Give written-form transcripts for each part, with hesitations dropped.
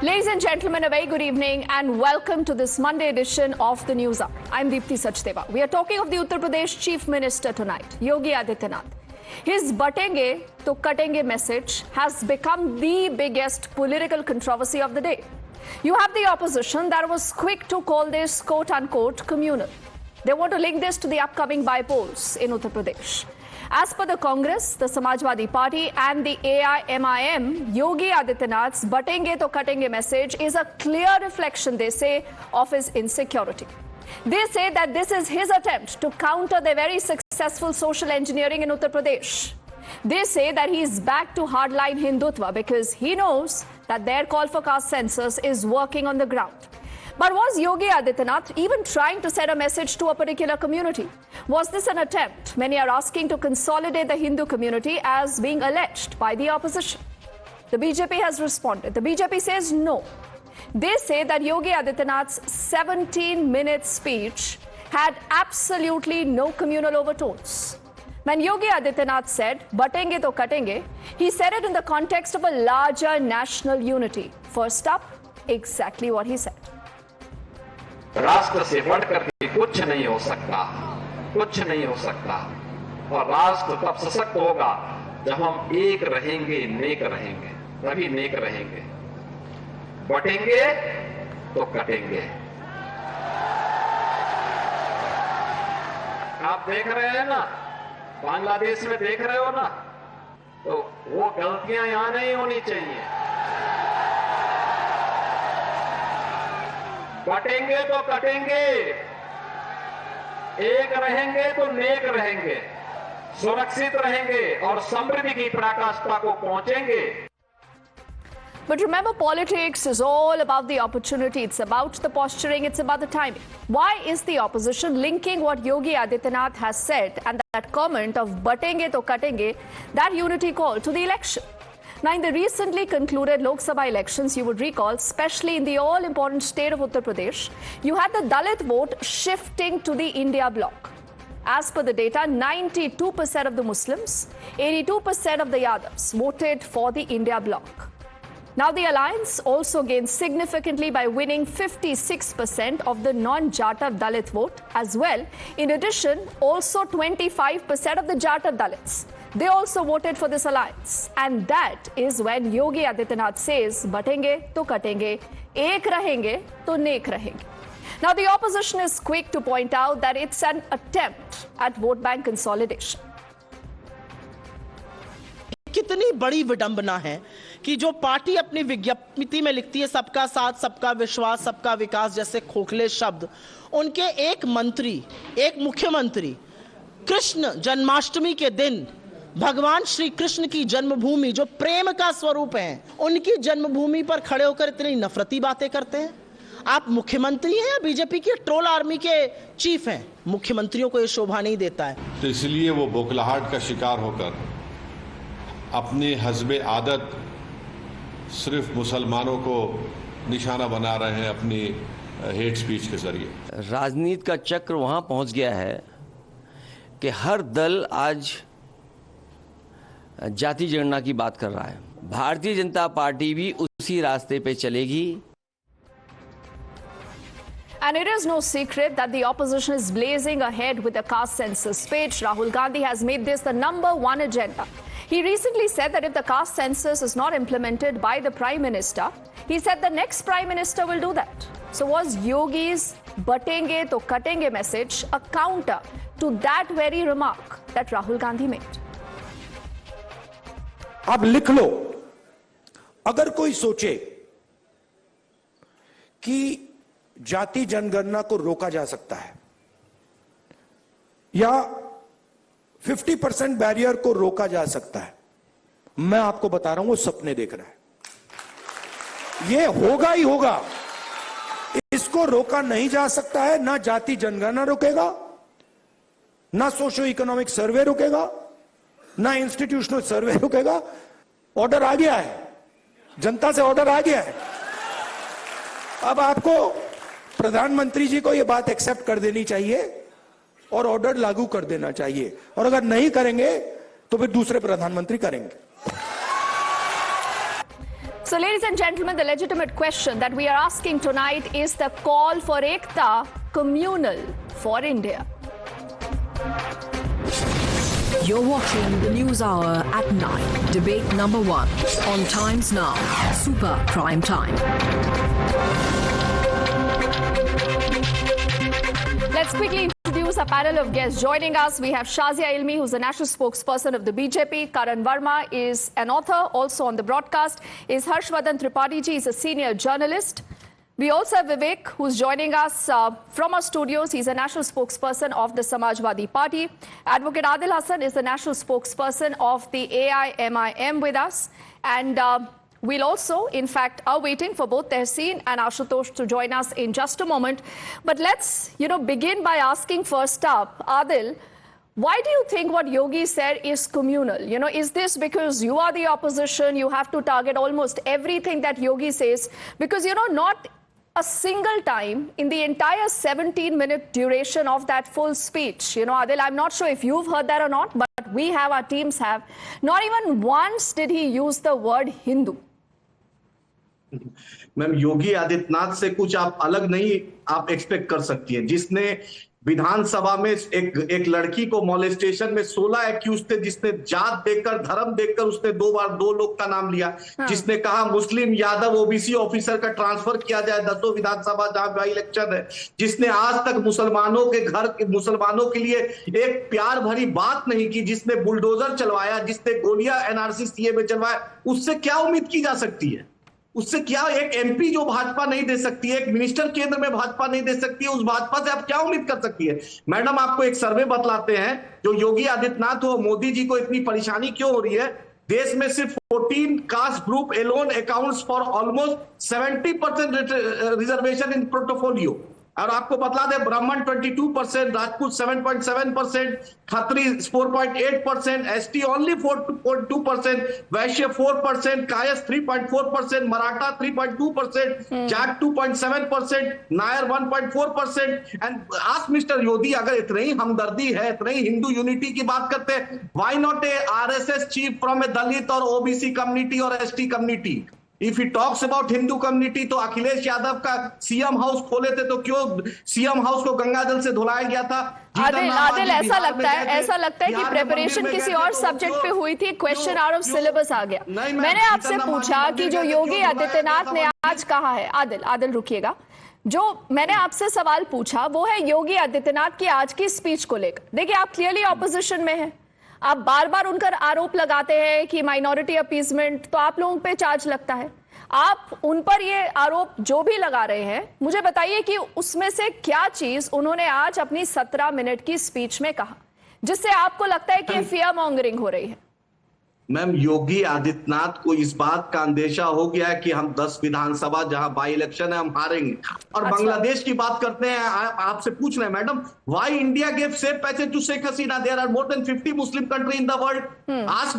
Ladies and gentlemen, a very good evening and welcome to this Monday edition of the News Up. I'm Deepthi Sachdeva. We are talking of the Uttar Pradesh Chief Minister tonight, Yogi Adityanath. His "batenge to katenge" message has become the biggest political controversy of the day. You have the opposition that was quick to call this quote-unquote communal. They want to link this to the upcoming by-polls in Uttar Pradesh. As per the Congress, the Samajwadi Party and the AIMIM, Yogi Adityanath's "batenge to katenge" message is a clear reflection, they say, of his insecurity. They say that this is his attempt to counter the very successful social engineering in Uttar Pradesh. They say that he is back to hardline Hindutva because he knows that their call for caste census is working on the ground. But was Yogi Adityanath even trying to send a message to a particular community? Was this an attempt? Many are asking to consolidate the Hindu community as being alleged by the opposition. The BJP has responded. The BJP says no. They say that Yogi Adityanath's 17-minute speech had absolutely no communal overtones. When Yogi Adityanath said "batenge to katenge," he said it in the context of a larger national unity. First up, exactly what he said. राष्ट्र से बढ़कर के कुछ नहीं हो सकता, कुछ नहीं हो सकता। और राष्ट्र तब सशक्त होगा जब हम एक रहेंगे, नेक रहेंगे, तभी नेक रहेंगे। बटेंगे तो कटेंगे। आप देख रहे हैं ना, बांग्लादेश में देख रहे हो ना, तो वो गलतियां यहां नहीं होनी चाहिए। बटेंगे तो कटेंगे, एक रहेंगे तो नेक रहेंगे, सुरक्षित रहेंगे और समृद्धि की पराकाष्ठा को पहुंचेंगे। But remember, politics is all about the opportunity. It's about the posturing. It's about the timing. Why is the opposition linking what Yogi Adityanath has said and that comment of "batenge to katenge," that unity call, to the election? Now, in the recently concluded Lok Sabha elections, you would recall, especially in the all-important state of Uttar Pradesh, you had the Dalit vote shifting to the India bloc. As per the data, 92% of the Muslims, 82% of the Yadavs voted for the India bloc. Now, the alliance also gained significantly by winning 56% of the non-Jatav Dalit vote as well. In addition, also 25% of the Jatav Dalits. They also voted for this alliance. And that is when Yogi Adityanath says, "batenge to katenge, ek rahenge to nek rahenge." Now, the opposition is quick to point out that it's an attempt at vote bank consolidation. कितनी बड़ी विडंबना है कि जो party अपनी विज्ञप्ति में लिखती है सबका साथ, सबका विश्वास, सबका विकास जैसे खोखले शब्द, उनके एक मंत्री, एक मुख्यमंत्री कृष्ण जन्माष्टमी के दिन भगवान श्री कृष्ण की जन्मभूमि जो प्रेम का स्वरूप है, उनकी जन्मभूमि पर खड़े होकर इतनी नफरती बातें करते हैं। आप मुख्यमंत्री हैं या बीजेपी की ट्रोल आर्मी के चीफ हैं? मुख्यमंत्रियों को यह शोभा नहीं देता है। तो इसलिए वो बौखलाहट का शिकार होकर अपनी हस्बे आदत सिर्फ मुसलमानों को निशाना बना रहे हैं अपनी हेट स्पीच के जरिए। राजनीति का चक्र वहां पहुंच गया है कि हर दल आज जाति जनगणना की बात कर रहा है। भारतीय जनता पार्टी भी उसी रास्ते पे चलेगी। And it is no secret that the opposition is blazing ahead with the caste census page. Rahul Gandhi has made this the #1 agenda. He recently said that if the caste census is not implemented by the Prime Minister, he said the next Prime Minister will do that. So was Yogi's "batenge to katenge" message a counter to that very remark that Rahul Gandhi made? अब लिख लो, अगर कोई सोचे कि जाति जनगणना को रोका जा सकता है या 50% बैरियर को रोका जा सकता है, मैं आपको बता रहा हूं वो सपने देख रहा है। ये होगा ही होगा, इसको रोका नहीं जा सकता है। ना जाति जनगणना रोकेगा, ना सोशो इकोनॉमिक सर्वे रोकेगा, ना इंस्टीट्यूशनल सर्वे रुकेगा। ऑर्डर आ गया है, जनता से ऑर्डर आ गया है। अब आपको प्रधानमंत्री जी को यह बात एक्सेप्ट कर देनी चाहिए और ऑर्डर लागू कर देना चाहिए, और अगर नहीं करेंगे तो फिर दूसरे प्रधानमंत्री करेंगे। So, ladies and gentlemen, the legitimate question that we are asking tonight is the call for Ekta communal for India. You're watching the News Hour at 9. Debate number 1 on Times Now. Super Prime Time. Let's quickly introduce a panel of guests joining us. We have Shazia Ilmi, who's the national spokesperson of the BJP. Karan Verma is an author, also on the broadcast. Is Harshvardhan Tripathi ji is a senior journalist. We also have Vivek, who's joining us from our studios. He's a national spokesperson of the Samajwadi Party. Advocate Adil Hasan is the national spokesperson of the AIMIM with us. And we'll also, in fact, are waiting for both Tehseen and Ashutosh to join us in just a moment. But let's, begin by asking first up, Adil, why do you think what Yogi said is communal? Is this because you are the opposition, you have to target almost everything that Yogi says? Because, not a single time in the entire 17-minute duration of that full speech, Adil, I'm not sure if you've heard that or not, but we have, our teams have, not even once did he use the word Hindu. Ma'am, Yogi Adityanath से कुछ आप अलग नहीं आप expect कर सकती हैं, जिसने विधानसभा में एक लड़की को मॉलेस्टेशन में 16 एक्यूज थे, जिसने जात देखकर धर्म देखकर उसने 2 बार 2 लोग का नाम लिया, जिसने कहा मुस्लिम यादव ओबीसी ऑफिसर का ट्रांसफर किया जाए 10 विधानसभा जहां बाई इलेक्शन है, जिसने आज तक मुसलमानों के घर मुसलमानों के लिए एक प्यार भरी बात नहीं की, जिसने बुलडोजर चलवाया, जिसने गोलियां एनआरसी सीए में चलवाया, उससे क्या उम्मीद की जा सकती है? उससे क्या एक एमपी जो भाजपा नहीं दे सकती है, एक मिनिस्टर केंद्र में भाजपा नहीं दे सकती है, उस भाजपा से आप क्या उम्मीद कर सकती है? मैडम, आपको एक सर्वे बतलाते हैं, जो योगी आदित्यनाथ हो, मोदी जी को इतनी परेशानी क्यों हो रही है? देश में सिर्फ 14 caste group alone accounts for almost 70% reservation in portfolio. और आपको बतला दे, ब्राह्मण 22%, Rajput 7.7%, Khatri 4.8%, ST only 4.2%, Vaishya 4%, Kayas 3.4%, Maratha 3.2%, Jat 2.7%, Nair 1.4%। And ask mister Yogi, अगर इतनी ही हमदर्दी है, इतनी ही हिंदू यूनिटी की बात करते हैं, why not a RSS chief from a Dalit और ओबीसी कम्युनिटी और ST community? If he talks about Hindu community, तो अखिलेश यादव का सीएम हाउस खोले थे, तो क्यों सीएम हाउस को गंगाजल से धुलाया गया था? आदिल, ऐसा लगता है कि प्रिपरेशन किसी और सब्जेक्ट पे हुई थी, क्वेश्चन आउट ऑफ सिलेबस आ गया। मैंने आपसे पूछा कि जो योगी आदित्यनाथ ने आज कहा है, आदिल रुकिएगा, जो मैंने आपसे सवाल पूछा वो है योगी आदित्यनाथ की आज की स्पीच को लेकर। देखिए, आप क्लियरली ऑपोजिशन में हैं, आप बार बार उन पर आरोप लगाते हैं कि माइनॉरिटी अपीजमेंट, तो आप लोगों पे चार्ज लगता है। आप उन पर ये आरोप जो भी लगा रहे हैं, मुझे बताइए कि उसमें से क्या चीज उन्होंने आज अपनी 17 मिनट की स्पीच में कहा जिससे आपको लगता है कि फियर मॉन्गरिंग हो रही है? मैम, योगी आदित्यनाथ को इस बात का अंदेशा हो गया है कि हम 10 विधानसभा जहां बाई इलेक्शन है हम हारेंगे। और बांग्लादेश की बात करते हैं, आपसे पूछ रहे हैं madam, why India give safe passage to Sheikh Hasina? There are more than 50 Muslim country in the world. Ask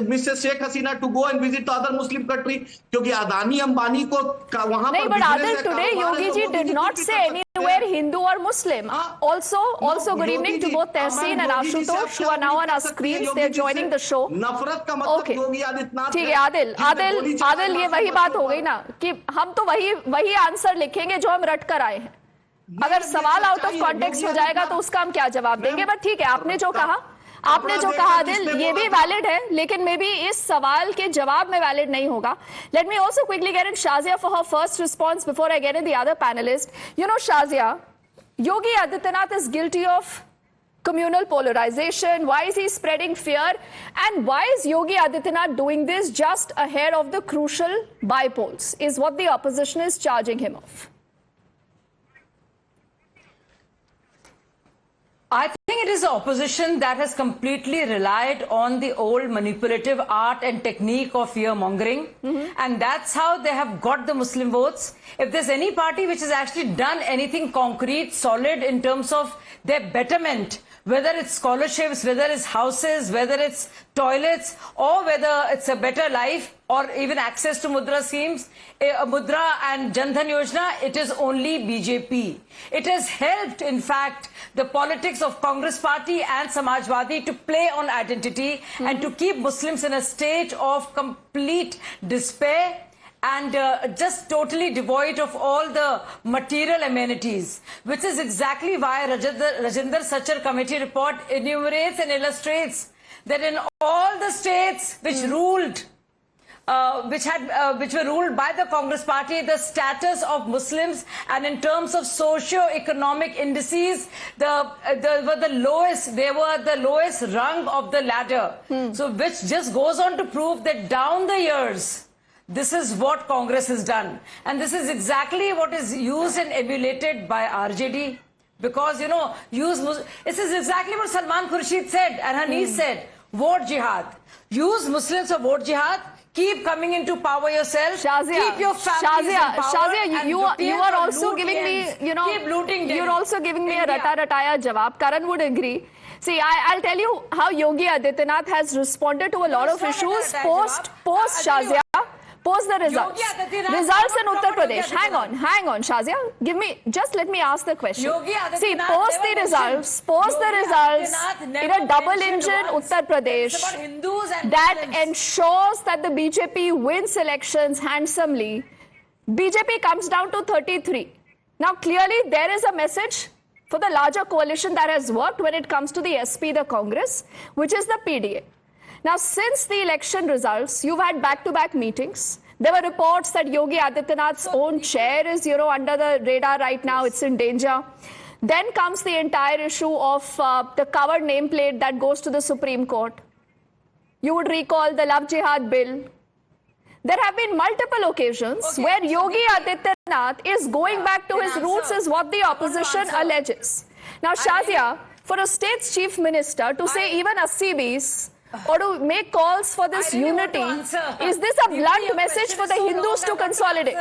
Mrs Sheikh Hasina to go and visit other Muslim country, क्योंकि अदानी अंबानी को वहां नहीं, but Adil, today Yogi ji did not say anywhere Hindu और मुस्लिम। Also good evening to both Tehseen and Ashutosh who are now on our screens. They're joining the show. नफरत का मतलब योगी आदित्यनाथ। ठीक है आदिल, ये वही बात हो गई ना कि हम तो वही आंसर लिखेंगे जो हम रट कर आए हैं। अगर सवाल आउट ऑफ कॉन्टेक्स्ट हो जाएगा तो उसका हम क्या जवाब देंगे? बट ठीक है, आपने जो कहा आदिल, ये भी वैलिड है, लेकिन मे बी इस सवाल के जवाब में वैलिड नहीं होगा। Let me also quickly get in Shazia for her first response before I get in the other panelist. Shazia, Yogi Adityanath is guilty of communal polarization. Why is he spreading fear? And why is Yogi Adityanath doing this just ahead of the crucial by-polls, is what the opposition is charging him of. I think it is the opposition that has completely relied on the old manipulative art and technique of fear-mongering. And that's how they have got the Muslim votes. If there's any party which has actually done anything concrete, solid in terms of their betterment, whether it's scholarships, whether it's houses, whether it's toilets, or whether it's a better life, or even access to Mudra schemes, Mudra and Jan Dhan Yojana, it is only BJP. It has helped, in fact, the politics of Congress Party and Samajwadi to play on identity and to keep Muslims in a state of complete despair and just totally devoid of all the material amenities, which is exactly why Rajinder Sachar Committee report enumerates and illustrates that in all the states which ruled, which were ruled by the Congress party, the status of Muslims and in terms of socio-economic indices, they were the lowest rung of the ladder. So which just goes on to prove that down the years, this is what Congress has done. And this is exactly what is used and emulated by RJD. Because, you know, this is exactly what Salman Khurshid said and her niece said. Vote jihad. Use Muslims for vote jihad. Keep coming into power yourself. Shazia, keep your families in power. Shazia, you are also giving me, you know, keep looting you're also giving me India. a rata-rataya jawab. Karan would agree. See, I'll tell you how Yogi Adityanath has responded to a lot of issues post Shazia. Post the results. Results in Uttar Pradesh. Hang on, Shazia. Let me ask the question. See, post the results in a double engine Uttar Pradesh that ensures that the BJP wins elections handsomely. BJP comes down to 33. Now, clearly, there is a message for the larger coalition that has worked when it comes to the SP, the Congress, which is the PDA. Now, since the election results, you've had back-to-back meetings. There were reports that Yogi Adityanath's own chair is, you know, under the radar right now. It's in danger. Then comes the entire issue of the covered nameplate that goes to the Supreme Court. You would recall the Love Jihad bill. There have been multiple occasions where Yogi Adityanath is going back to his roots, is what the opposition alleges. Now, Shazia, for a state's chief minister to say even Asibis or to make calls for this unity, is this a blunt message for the Hindus to consolidate?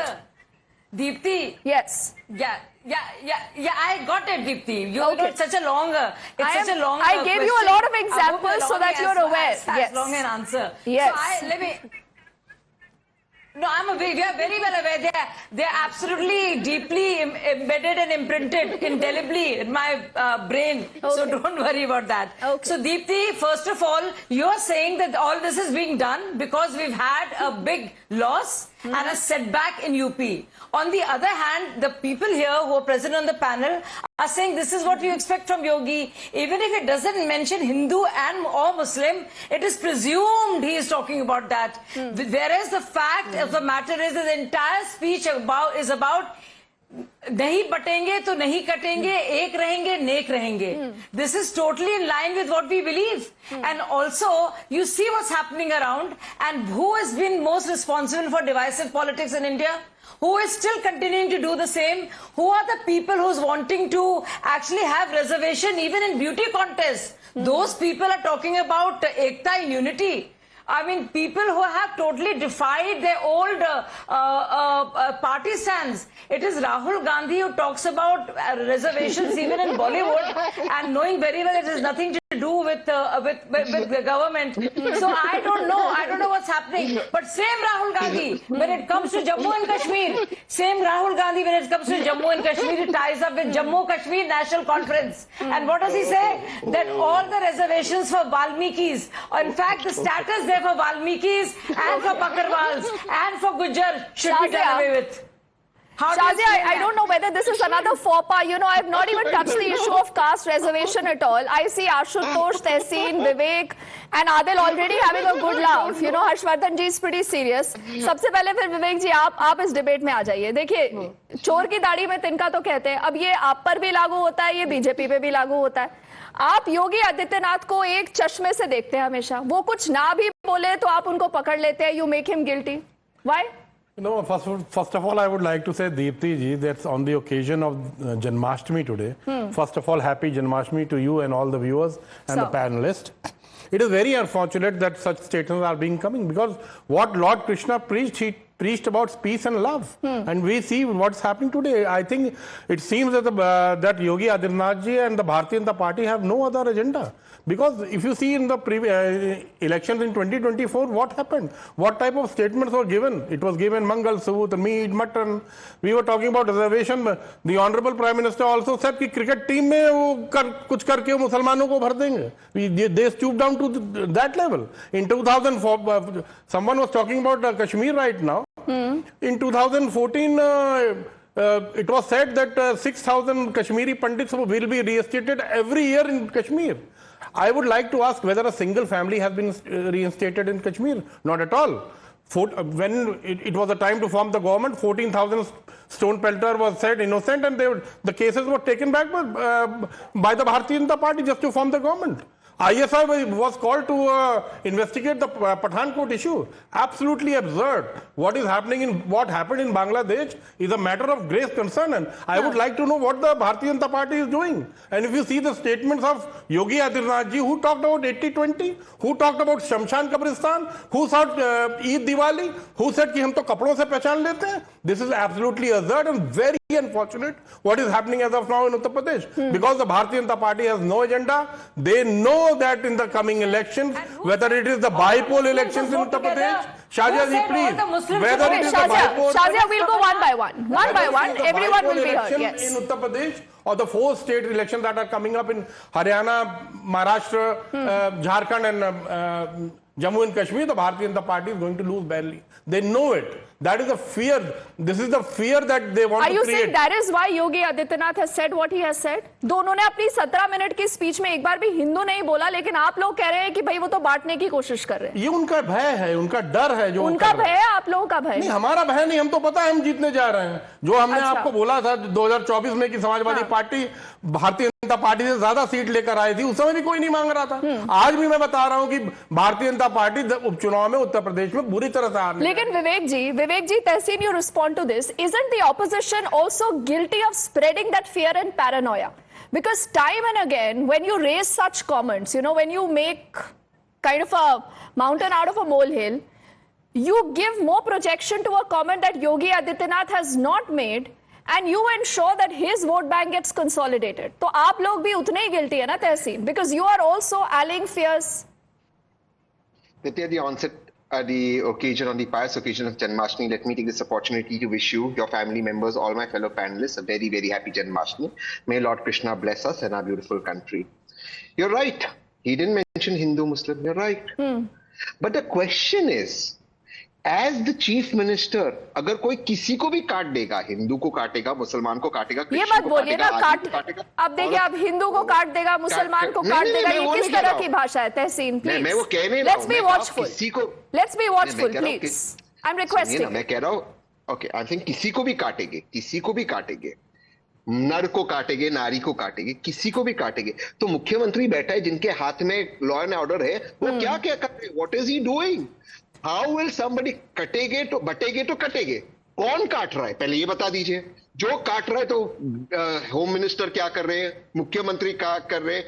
Deepti. Yes. Yeah, I got it, Deepti. It's such a long, I gave you a lot of examples so that you're aware. Yes. Long an answer. Yes. So no, we are very well aware. They are absolutely deeply embedded and imprinted indelibly in my brain. So don't worry about that. So Deepti, first of all, you're saying that all this is being done because we've had a big loss and a setback in UP. On the other hand, the people here who are present on the panel are saying this is what you expect from Yogi. Even if it doesn't mention Hindu and or Muslim, it is presumed he is talking about that. Whereas the fact of the matter is that the entire speech is about नहीं बटेंगे तो नहीं कटेंगे, एक रहेंगे, नेक रहेंगे. This is totally in line with what we believe. And also, you see what's happening around, and who has been most responsible for divisive politics in India? Who is still continuing to do the same? Who are the people who's wanting to actually have reservation even in beauty contests? Those people are talking about ekta and unity. I mean, people who have totally defied their old party stands. It is Rahul Gandhi who talks about reservations even in Bollywood, and knowing very well it has nothing to do with the government. So I don't know what's happening. But same Rahul Gandhi, when it comes to Jammu and Kashmir, same Rahul Gandhi, when it comes to Jammu and Kashmir, he ties up with Jammu Kashmir National Conference. And what does he say? That all the reservations for Valmikis, or in fact the status there for Valmikis and for Bakarwals and for Gujjar should be done away with. Shazia, I don't know whether this is another faux pas. You know, I've not even touched the issue of caste reservation at all. I see Ashutosh, Tehseen, Vivek and Adil already having a good laugh. You know, Harshvardhan ji is pretty serious. सबसे पहले फिर विवेक जी आप इस debate में आ जाइए. देखिए, चोर की दाढ़ी में तिनका तो कहते हैं. अब ये आप पर भी लागू होता है, ये बीजेपी पे भी लागू होता है. आप योगी आदित्यनाथ को एक चश्मे से देखते हैं हमेशा. वो कुछ ना भी बोले तो आप उनको पकड़ लेते हैं. You make him guilty. Why? No, first of all, I would like to say, Deepti ji, that's on the occasion of Janmashtami today. First of all, happy Janmashtami to you and all the viewers and the panelists. It is very unfortunate that such statements are being coming, because what Lord Krishna preached, he preached about peace and love. And we see what's happening today. I think it seems that, that Yogi Adityanath ji and the Bharatiya Janata Party have no other agenda. Because if you see in the previous elections in 2024, what happened? What type of statements were given? It was given Mangal Soot, meat, mutton. We were talking about reservation. The Honorable Prime Minister also said that cricket team में वो कुछ करके मुसलमानों को भर देंगे. They stooped down to that level. In 2004, someone was talking about Kashmir right now. In 2014, it was said that 6,000 Kashmiri Pandits will be reinstated every year in Kashmir. I would like to ask whether a single family has been reinstated in Kashmir. Not at all. When it was the time to form the government, 14,000 stone pelter was said innocent, and the cases were taken back by the Bharatiya Janata Party just to form the government. ISI was called to investigate the Pathankot issue. Absolutely absurd. What happened in Bangladesh is a matter of grave concern, and I would like to know what the Bharatiya Janata Party is doing. And if you see the statements of Yogi Adityanath ji, who talked about 80-20, who talked about Shamshan Kabristan, who said Eid Diwali, who said कि हम तो कपड़ों से पहचान लेते हैं. This is absolutely absurd and very unfortunate what is happening as of now in Uttar Pradesh. Because the Bharatiya Janata Party has no agenda. They know that in the coming elections, whether it is the bipolar elections in Uttar Pradesh, Shazia ji, please, whether it is the bipolar... Shazia, we'll go one by one. One by one, everyone will be heard. Yes. In Uttar Pradesh, or the 4 state elections that are coming up in Haryana, Maharashtra, Jharkhand and Jammu and Kashmir, the Bharatiya Janata Party is going to lose badly. They know it. That is the fear. This is the fear that they want to create. Are you saying that is why Yogi Adityanath has said what he has said? दोनों ने अपनी 17 minute की speech में एक बार भी हिंदू नहीं बोला, लेकिन आप लोग कह रहे हैं कि भाई वो तो बांटने की कोशिश कर रहे हैं. ये उनका भय है, उनका डर है जो उनका भय है, आप लोगों का भय नहीं. हमारा भय नहीं, हम तो पता है हम जीतने जा रहे हैं. जो हमने आपको बोला था 2024 में कि समाजवादी पार्टी भारतीय जनता पार्टी से ज्यादा सीट लेकर आई थी, उस समय भी कोई नहीं मांग रहा था. आज भी मैं बता रहा हूं कि भारतीय जनता पार्टी उपचुनाव में उत्तर प्रदेश में बुरी तरह से हार. लेकिन विवेक जी, तहसीन, you respond to this. Isn't the opposition also guilty of spreading that fear and paranoia? Because time and again, when you raise such comments, you know, when you make kind of a mountain out of a molehill, you give more projection to a comment that Yogi Adityanath has not made, and you ensure that his vote bank gets consolidated. तो आप लोग भी उतने ही guilty है ना तहसीन? Because you are also allaying fears. At the onset, on the pious occasion of Janmashtami, let me take this opportunity to wish you, your family members, all my fellow panelists, a very, very happy Janmashtami. May Lord Krishna bless us and our beautiful country. You're right. He didn't mention Hindu, Muslim. You're right. But the question is, as the chief minister, अगर कोई किसी को भी काट देगा, हिंदू को काटेगा, मुसलमान को काटेगा, ये मत बोलिए ना काट. अब देखिए, अब हिंदू को काट देगा, मुसलमान को काट देगा, ये किस तरह की भाषा है तहसीन? प्लीज, मैं वो कहने रहा हूं. Let's be watchful. Let's be watchful, please. I'm requesting. मैं कह रहा हूं, okay, I think किसी को भी काटेंगे, नर को काटेंगे, नारी को काटेंगे, किसी को भी काटेंगे. तो मुख्यमंत्री बैठा है जिनके हाथ में लॉ एंड ऑर्डर है, वो क्या क्या कर रहे हैं? What is he doing? How will somebody बटेगे तो कटेगे. कौन काट रहा है पहले ये बता दीजिए. जो काट रहा है तो होम मिनिस्टर क्या कर रहे हैं, मुख्यमंत्री क्या कर रहे हैं,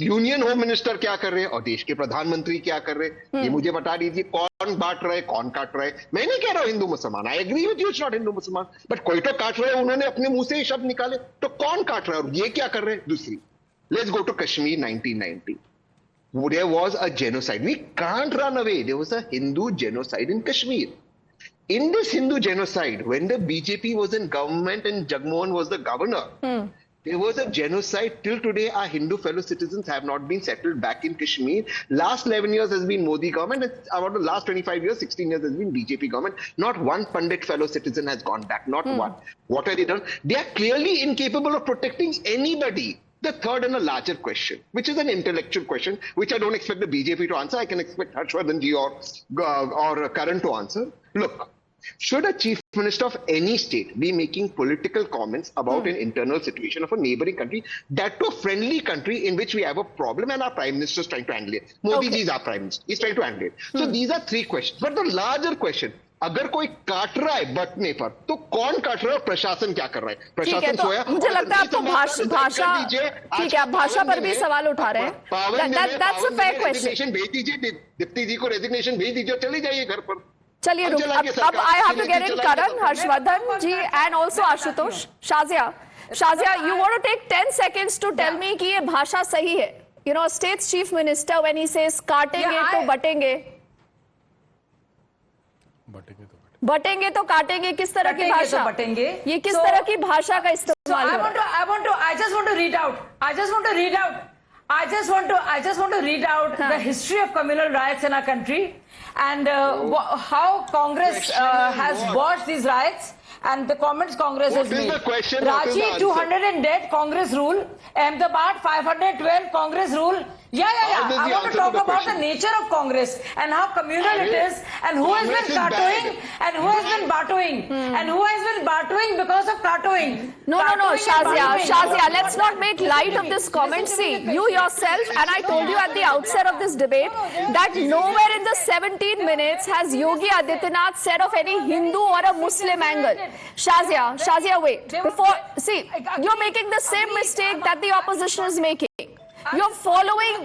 यूनियन होम मिनिस्टर क्या कर रहे हैं, और देश के प्रधानमंत्री क्या कर रहे हैं, ये मुझे बता दीजिए. कौन बांट रहा है, कौन काट रहा है? मैं नहीं कह रहा हूं हिंदू मुसलमान, I agree with you, it's not Hindu मुसलमान, बट कोई तो काट रहे हैं. उन्होंने अपने मुंह से ही शब्द निकाले, तो कौन काट रहा है और ये क्या कर रहे हैं? दूसरी, let's go to Kashmir 1990. There was a genocide. We can't run away. There was a Hindu genocide in Kashmir. In this Hindu genocide, when the BJP was in government and Jagmohan was the governor, there was a genocide. Till today, our Hindu fellow citizens have not been settled back in Kashmir. Last 11 years has been Modi government. And about the last 25 years, 16 years has been BJP government. Not one Pandit fellow citizen has gone back. Not one. What have they done? They are clearly incapable of protecting anybody. The third and a larger question, which is an intellectual question, which I don't expect the BJP to answer. I can expect Harshvardhan ji or Karan to answer. Look, should a chief minister of any state be making political comments about an internal situation of a neighboring country, that to a friendly country in which we have a problem and our prime minister is trying to handle it? Modi ji is our prime minister. He's trying to handle it. So these are 3 questions. But the larger question, अगर कोई काट रहा है बटने पर, तो कौन काट रहा है और प्रशासन क्या कर रहा है? प्रशासन सोया. मुझे लगता है आपको भाषा, ठीक है, आप भाषा पर भी सवाल उठा रहे हैं. That's a fair question. भेज दीजिए, डिप्टी जी को रेजिग्नेशन भेज दीजिए, चले जाइए घर पर. चलिए अब I have to get in Karan, Harshvardhan ji and also Ashutosh. Shazia, you want to take 10 seconds to tell me कि ये भाषा सही है? You know, state's chief minister when he says काटेंगे तो बटेंगे, बटेंगे तो काटेंगे, किस तरह की भाषा? बटेंगे. ये किस तरह की भाषा का इस्तेमाल? I just want to read out. I just want to read out the history of communal riots in our country and how Congress has watched these riots and the comments Congress has made. What is the question? Ranchi 200 dead, Congress rule. Ahmedabad 512, Congress rule. Yeah. I want to talk about the nature of Congress and how communal it is and who has been katoing and who has been battering and who has been battering because of katoing. No, Shazia, let's not make light of this comment. See, you yourself, and I told you at the outset of this debate, that nowhere in the 17 minutes has Yogi Adityanath said of any Hindu or a Muslim angle. Shazia, wait. Before, see, you're making the same mistake that the opposition is making. You're following.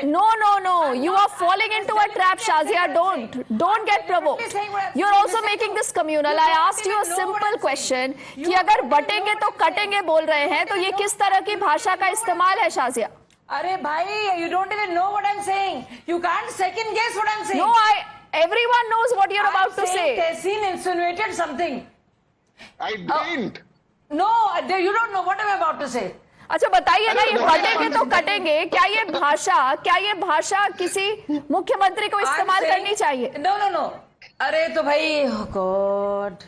No. You are falling into a trap, Shazia. Don't get provoked. You're also making this communal. I asked you a simple question कि अगर बटेंगे तो कटेंगे बोल रहे हैं तो ये किस तरह की भाषा का इस्तेमाल है, शाजिया? अरे भाई, you don't even know what I'm saying. You can't second guess what I'm saying. No, everyone knows what you're about to say. Tehseen insinuated something. I didn't. No, you don't know what I'm about to say. अच्छा बताइए ना, ये बटेंगे तो कटेंगे, क्या ये भाषा किसी मुख्यमंत्री को इस्तेमाल करनी चाहिए? No. अरे तो भाई, oh God.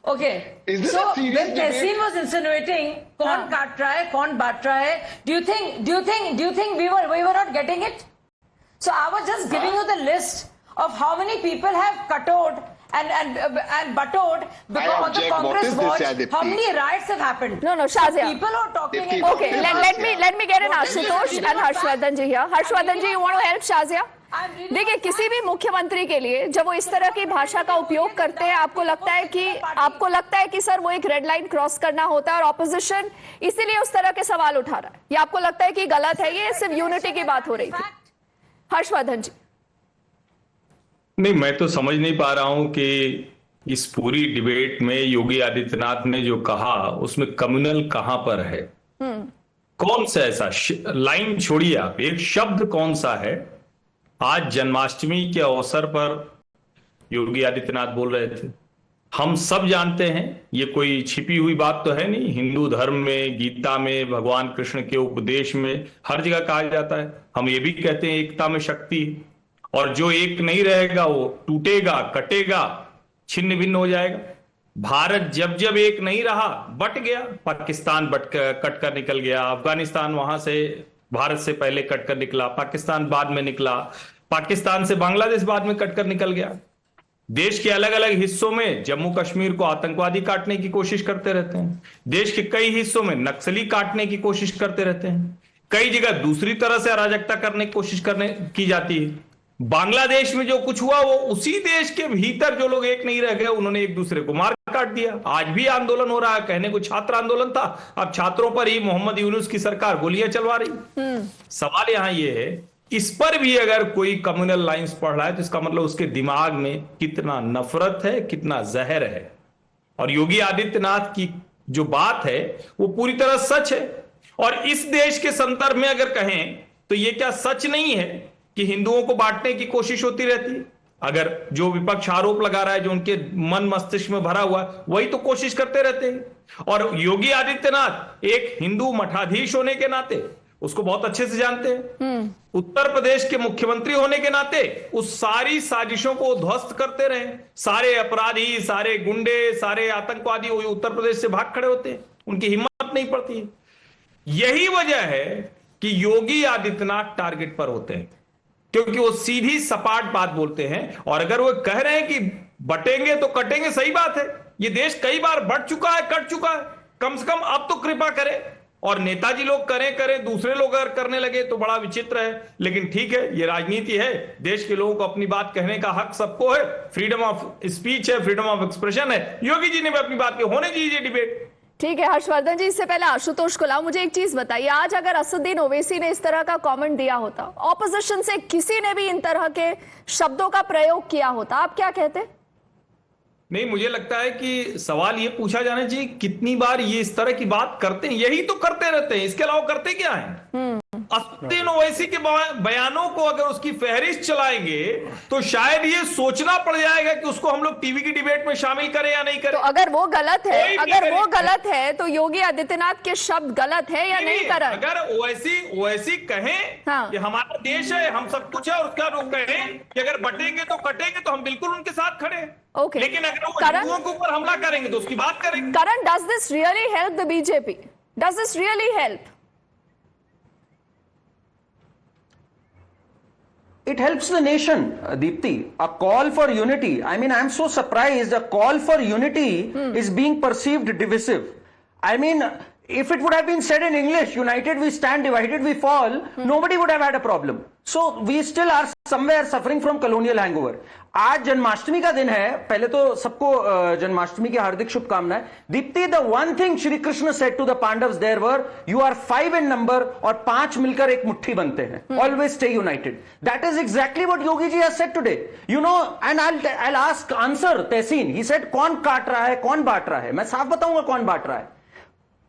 Okay. So when Tehseen was insinuating, कौन काट रहा है, कौन बांट रहा है? Do you think we were not getting it? So I was just giving you the list of how many people have cutted and buttered because of the Congress watch. How many riots have happened? No, Shazia. So people are talking. Okay, let me get an Ashutosh and Harshvardhan ji here. Harshvardhan ji, you want to help Shazia? देखिए, किसी भी मुख्यमंत्री के लिए जब वो इस तरह की भाषा का उपयोग करते हैं, आपको लगता है कि सर वो एक रेड लाइन क्रॉस करना होता है और ऑपोजिशन इसीलिए उस तरह के सवाल उठा रहा है, या आपको लगता है कि गलत है, ये सिर्फ यूनिटी की बात हो रही थी? हर्षवर्धन जी। नहीं, मैं तो समझ नहीं पा रहा हूं कि इस पूरी डिबेट में योगी आदित्यनाथ ने जो कहा उसमें कम्युनल कहां पर है? कौन सा ऐसा लाइन, छोड़िए आप, एक शब्द कौन सा है? आज जन्माष्टमी के अवसर पर योगी आदित्यनाथ बोल रहे थे। हम सब जानते हैं, ये कोई छिपी हुई बात तो है नहीं। हिंदू धर्म में, गीता में, भगवान कृष्ण के उपदेश में हर जगह कहा जाता है। हम ये भी कहते हैं एकता में शक्ति है, और जो एक नहीं रहेगा वो टूटेगा, कटेगा, छिन्न भिन्न हो जाएगा। भारत जब जब एक नहीं रहा, बट गया। पाकिस्तान कट कर निकल गया, अफगानिस्तान वहां से भारत से पहले कटकर निकला, पाकिस्तान बाद में निकला, पाकिस्तान से बांग्लादेश बाद में कटकर निकल गया। देश के अलग अलग हिस्सों में जम्मू कश्मीर को आतंकवादी काटने की कोशिश करते रहते हैं। देश के कई हिस्सों में नक्सली काटने की कोशिश करते रहते हैं। कई जगह दूसरी तरह से अराजकता करने की कोशिश की जाती है। बांग्लादेश में जो कुछ हुआ वो उसी देश के भीतर जो लोग एक नहीं रह गए, उन्होंने एक दूसरे को मार काट दिया। आज भी आंदोलन हो रहा है, कहने को छात्र आंदोलन था, अब छात्रों पर ही मोहम्मद यूनुस की सरकार गोलियां चलवा रही। सवाल यहां ये है, इस पर भी अगर कोई कम्युनल लाइंस पढ़ रहा है तो इसका मतलब उसके दिमाग में कितना नफरत है, कितना जहर है। और योगी आदित्यनाथ की जो बात है वो पूरी तरह सच है। और इस देश के संदर्भ में अगर कहें तो ये क्या सच नहीं है कि हिंदुओं को बांटने की कोशिश होती रहती है? अगर जो विपक्ष आरोप लगा रहा है, जो उनके मन मस्तिष्क में भरा हुआ, वही तो कोशिश करते रहते हैं। और योगी आदित्यनाथ एक हिंदू मठाधीश होने के नाते उसको बहुत अच्छे से जानते हैं। उत्तर प्रदेश के मुख्यमंत्री होने के नाते उस सारी साजिशों को ध्वस्त करते रहे। सारे अपराधी, सारे गुंडे, सारे आतंकवादी उत्तर प्रदेश से भाग खड़े होते हैं, उनकी हिम्मत नहीं पड़ती है। यही वजह है कि योगी आदित्यनाथ टारगेट पर होते हैं, क्योंकि वो सीधी सपाट बात बोलते हैं। और अगर वो कह रहे हैं कि बटेंगे तो कटेंगे, सही बात है। ये देश कई बार बट चुका है, कट चुका है, कम से कम अब तो कृपा करें। और नेताजी लोग करें, दूसरे लोग अगर करने लगे तो बड़ा विचित्र है। लेकिन ठीक है, ये राजनीति है, देश के लोगों को अपनी बात कहने का हक सबको है, फ्रीडम ऑफ स्पीच है, फ्रीडम ऑफ एक्सप्रेशन है। योगी जी ने भी अपनी बात की, होने दीजिए डिबेट। ठीक है हर्षवर्धन जी, इससे पहले आशुतोष को लाओ। मुझे एक चीज बताइए, आज अगर असदुद्दीन ओवैसी ने इस तरह का कमेंट दिया होता, ऑपोजिशन से किसी ने भी इन तरह के शब्दों का प्रयोग किया होता, आप क्या कहते? नहीं, मुझे लगता है कि सवाल ये पूछा जाना चाहिए कितनी बार ये इस तरह की बात करते हैं। यही तो करते रहते हैं, इसके अलावा करते क्या है? असदुद्दीन ओवैसी के बयानों को अगर उसकी फहरिस्त चलाएंगे तो शायद ये सोचना पड़ जाएगा कि उसको हम लोग टीवी की डिबेट में शामिल करें या नहीं करें। तो अगर वो गलत है, तो योगी आदित्यनाथ के शब्द गलत है या नहीं करण? अगर ओवैसी कहें कि हमारा देश है, हम सब कुछ है, और उसका लोग कहें कि अगर बटेंगे तो कटेंगे, तो हम बिल्कुल उनके साथ खड़े हैं। Okay. लेकिन अगर वो हिंदुओं के ऊपर हमला करेंगे तो उसकी बात करेंगे। Karan, does this really help the BJP? Does this really help? It helps the nation, Deepti. A call for unity. I mean, I'm so surprised. A call for unity is being perceived divisive. I mean, if it would have been said in English, united we stand, divided we fall, nobody would have had a problem. So we still are somewhere suffering from colonial hangover. आज जन्माष्टमी का दिन है, पहले तो सबको जन्माष्टमी की हार्दिक शुभकामनाएं। Deepti, the one thing Shri Krishna said to the Pandavs their war, you are 5 in number और 5 मिलकर एक मुट्ठी बनते हैं। Always stay united. That is exactly what Yogi ji has said today. You know, and I ask answer Tehseen. He said कौन काट रहा है, कौन बांट रहा है? मैं साफ बताऊंगा कौन बांट रहा है।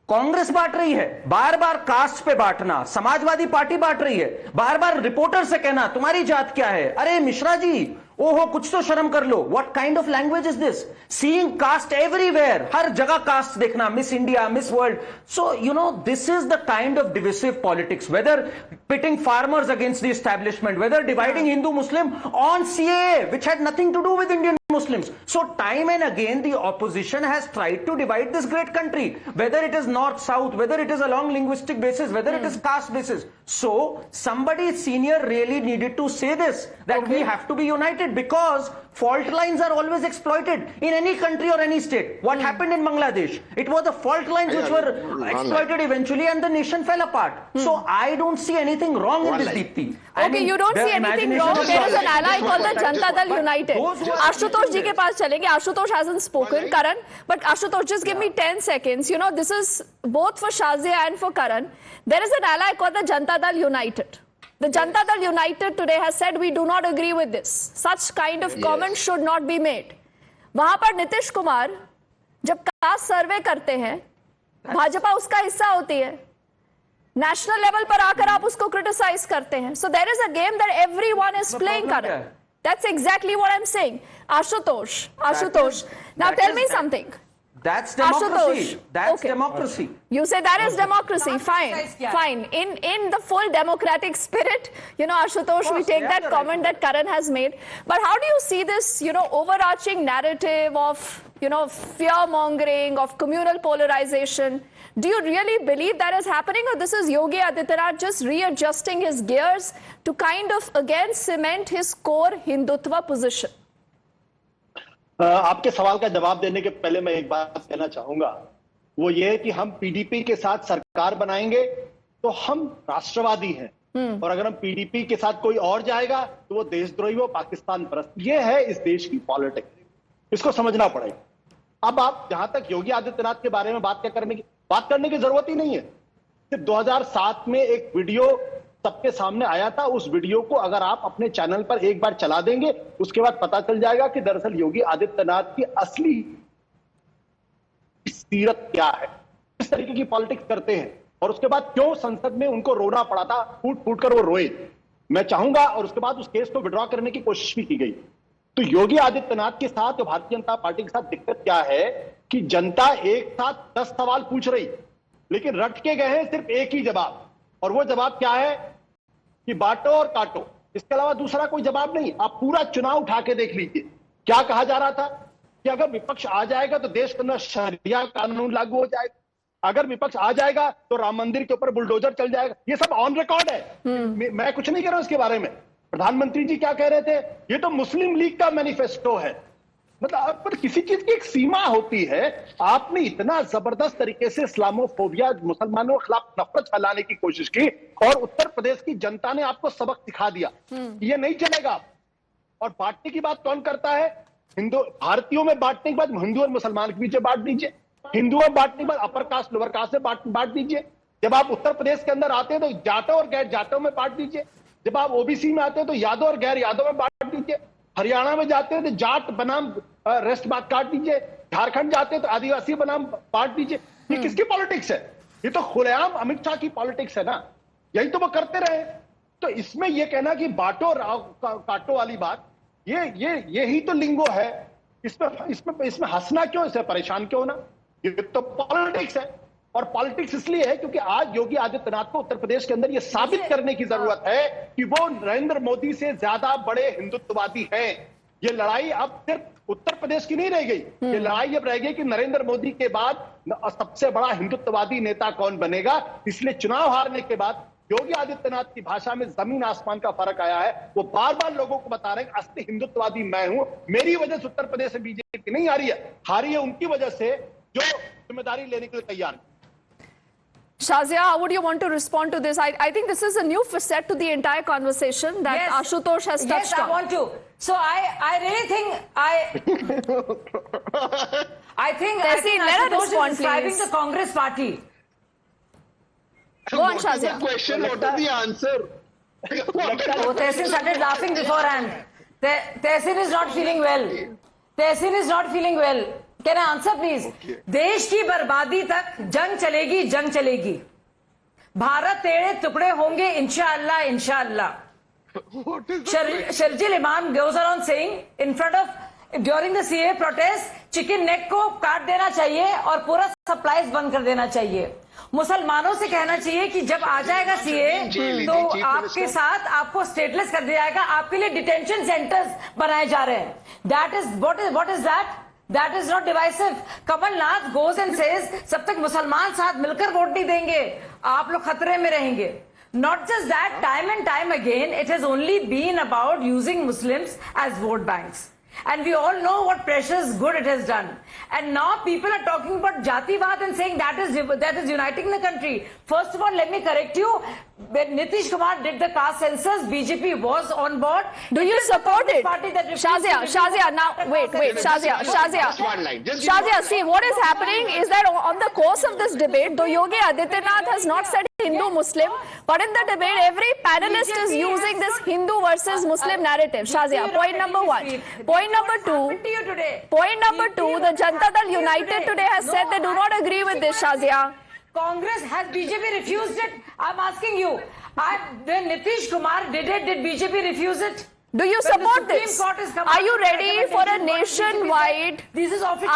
कांग्रेस बांट रही है, बार बार कास्ट पे बांटना। समाजवादी पार्टी बांट रही है, बार बार रिपोर्टर से कहना तुम्हारी जात क्या है। अरे मिश्रा जी, ओहो कुछ तो शर्म कर लो। What kind of language is this? Seeing caste everywhere, हर जगह कास्ट देखना, miss India, miss world. So you know, this is the kind of divisive politics, whether pitting farmers against the establishment, whether dividing Hindu Muslim on CAA, which had nothing to do with Indian Muslims. So time and again the opposition has tried to divide this great country, whether it is north south, whether it is along linguistic basis, whether it is caste basis. So somebody senior really needed to say this, that we have to be united, because fault lines are always exploited in any country or any state. What happened in Bangladesh? It was the fault lines which were exploited eventually, and the nation fell apart. So I don't see anything wrong in this, Deepti. Okay, you don't see anything wrong. There is an ally called the Janata Dal United. Ashutosh ji ke paas chalenge. Ashutosh hasn't spoken, Karan. But Ashutosh, just give me 10 seconds. You know, this is both for Shazia and for Karan. There is an ally called the Janata Dal United. The Janata Dal United today has said we do not agree with this. Such kind of comments should not be made. वहां पर नीतीश कुमार जब cast सर्वे करते हैं, भाजपा उसका हिस्सा होती है। National level पर आकर आप उसको क्रिटिसाइज करते हैं। So there is a game that everyone is playing, Karan. That's exactly what I'm saying. Ashutosh. Now tell me something. That's democracy. That's okay. democracy. You say that is democracy. Fine. In the full democratic spirit, you know, Ashutosh, we take that comment that Karan has made. But how do you see this, you know, overarching narrative of, you know, fear-mongering, of communal polarization? Do you really believe that is happening, or this is Yogi Adityanath just readjusting his gears to kind of again cement his core Hindutva position? आपके सवाल का जवाब देने के पहले मैं एक बात कहना चाहूंगा, वो ये है कि हम पीडीपी के साथ सरकार बनाएंगे तो हम राष्ट्रवादी हैं, और अगर हम पीडीपी के साथ कोई और जाएगा तो वो देशद्रोही, वो पाकिस्तान परस्त। ये है इस देश की पॉलिटिक्स, इसको समझना पड़ेगा। अब आप जहां तक योगी आदित्यनाथ के बारे में बात करने की जरूरत ही नहीं है। सिर्फ 2007 में एक वीडियो सबके सामने आया था, उस वीडियो को अगर आप अपने चैनल पर एक बार चला देंगे, उसके बाद पता चल जाएगा कि दरअसल योगी आदित्यनाथ की असली सीरत क्या है, किस तरीके की पॉलिटिक्स करते हैं, और उसके बाद क्यों संसद में उनको रोना पड़ा था, फूट फूट कर वो रोए। मैं चाहूंगा, और उसके बाद उस केस को विड्रॉ करने की कोशिश भी की गई। तो योगी आदित्यनाथ के साथ और भारतीय जनता पार्टी के साथ दिक्कत क्या है कि जनता एक साथ 10 सवाल पूछ रही, लेकिन रट के गए हैं सिर्फ एक ही जवाब, और वो जवाब क्या है कि बांटो और काटो। इसके अलावा दूसरा कोई जवाब नहीं। आप पूरा चुनाव उठा के देख लीजिए, क्या कहा जा रहा था कि अगर विपक्ष आ जाएगा तो देश के अंदर शरिया कानून लागू हो जाएगा, अगर विपक्ष आ जाएगा तो राम मंदिर के ऊपर बुलडोजर चल जाएगा। ये सब ऑन रिकॉर्ड है, मैं कुछ नहीं कह रहा हूं इसके बारे में। प्रधानमंत्री जी क्या कह रहे थे, ये तो मुस्लिम लीग का मैनिफेस्टो है। मतलब पर किसी चीज की एक सीमा होती है। आपने इतना जबरदस्त तरीके से इस्लामोफोबिया, मुसलमानों के खिलाफ नफरत फैलाने की कोशिश की, और उत्तर प्रदेश की जनता ने आपको सबक सिखा दिया, ये नहीं चलेगा। और बांटने की बात कौन करता है? हिंदू भारतीयों में बांटने के बाद हिंदू और मुसलमान के बीच बांट दीजिए, हिंदू में बांटने के बाद अपर कास्ट लोअर कास्ट में बांट दीजिए। जब आप उत्तर प्रदेश के अंदर आते हैं तो जाटों और गैर जाटों में बांट दीजिए। जब आप ओबीसी में आते हैं तो यादव और गैर यादव में बांट दीजिए। हरियाणा में जाते हैं तो जाट बनाम रेस्ट बात काट दीजिए। झारखंड जाते हैं तो आदिवासी बनाम बांट दीजिए। ये किसकी पॉलिटिक्स है? ये तो खुलेआम अमित शाह की पॉलिटिक्स है ना। यही तो वो करते रहे। तो इसमें ये कहना कि बांटो काटो वाली बात, यही तो लिंगो है। इसमें हंसना क्यों, इसे परेशान क्यों होना? ये तो पॉलिटिक्स है। और पॉलिटिक्स इसलिए है क्योंकि आज योगी आदित्यनाथ को उत्तर प्रदेश के अंदर यह साबित करने की जरूरत है कि वो नरेंद्र मोदी से ज्यादा बड़े हिंदुत्ववादी हैं। ये लड़ाई अब सिर्फ उत्तर प्रदेश की नहीं रह गई, ये लड़ाई अब रह गई कि नरेंद्र मोदी के बाद सबसे बड़ा हिंदुत्ववादी नेता कौन बनेगा। इसलिए चुनाव हारने के बाद योगी आदित्यनाथ की भाषा में जमीन आसमान का फर्क आया है। वो बार बार लोगों को बता रहे हैं असली हिंदुत्ववादी मैं हूं, मेरी वजह से उत्तर प्रदेश में बीजेपी नहीं हारी है उनकी वजह से जो जिम्मेदारी लेने के लिए तैयार है। Shazia, how would you want to respond to this? I think this is a new facet to the entire conversation that Ashutosh has touched on. Yes, I want to. So I really think I think Ashutosh is describing the Congress party. Go on, Shazia. Question, what is the answer? Tehsin started laughing beforehand. Tehsin is not feeling well. Tehsin is not feeling well. Can I answer please? देश की बर्बादी तक जंग चलेगी। भारत टेढ़े टुकड़े होंगे इंशाअल्लाह इंशाअल्लाह। Sharjil Imam goes around saying in front of during the CA protest, chicken neck को काट देना चाहिए और पूरा सप्लाईज बंद कर देना चाहिए। मुसलमानों से कहना चाहिए कि जब आ जाएगा सीए तो आपके साथ आपको स्टेटलेस कर दिया जाएगा, आपके लिए डिटेंशन सेंटर्स बनाए जा रहे हैं। That is what is that? That is not divisive. Kamalnath goes and says जब तक मुसलमान साथ मिलकर वोट नहीं देंगे आप लोग खतरे में रहेंगे। Not just that, time and time again it has only been about using Muslims as vote banks. And we all know what precious good it has done. And now people are talking about Jativad and saying that is uniting the country. First of all, let me correct you. When Nitish Kumar did the caste census, BJP was on board. Do you support it? Shazia, now, wait, Shazia, see, what is happening is that on the course of this debate, though Yogi Adityanath has not said Hindu-Muslim, but in the debate, every panelist is using this Hindu versus Muslim narrative. Shazia, point number one. Point number two, the Janata Dal United today has said they do not agree with this, Shazia. Congress, has BJP refused it? I'm asking you. When Nitish Kumar did it, did BJP refuse it? Do you support this? Are you ready for a nationwide?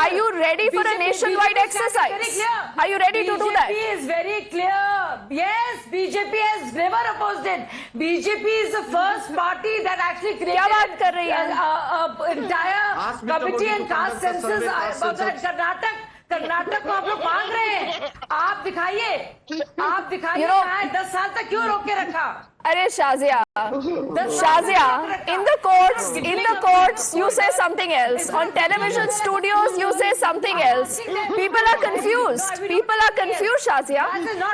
Are you ready for a nationwide exercise? Are you ready to do that? BJP is very clear. Yes, BJP has never opposed it. BJP is the first party that actually created an entire committee and caste census about Karnataka को आप लोग मांग रहे हैं। आप दिखाइए 10 साल तक क्यों रोक के रखा? अरे Shazia, in the courts you say something else. On television studios you say something else. People are confused, Shazia.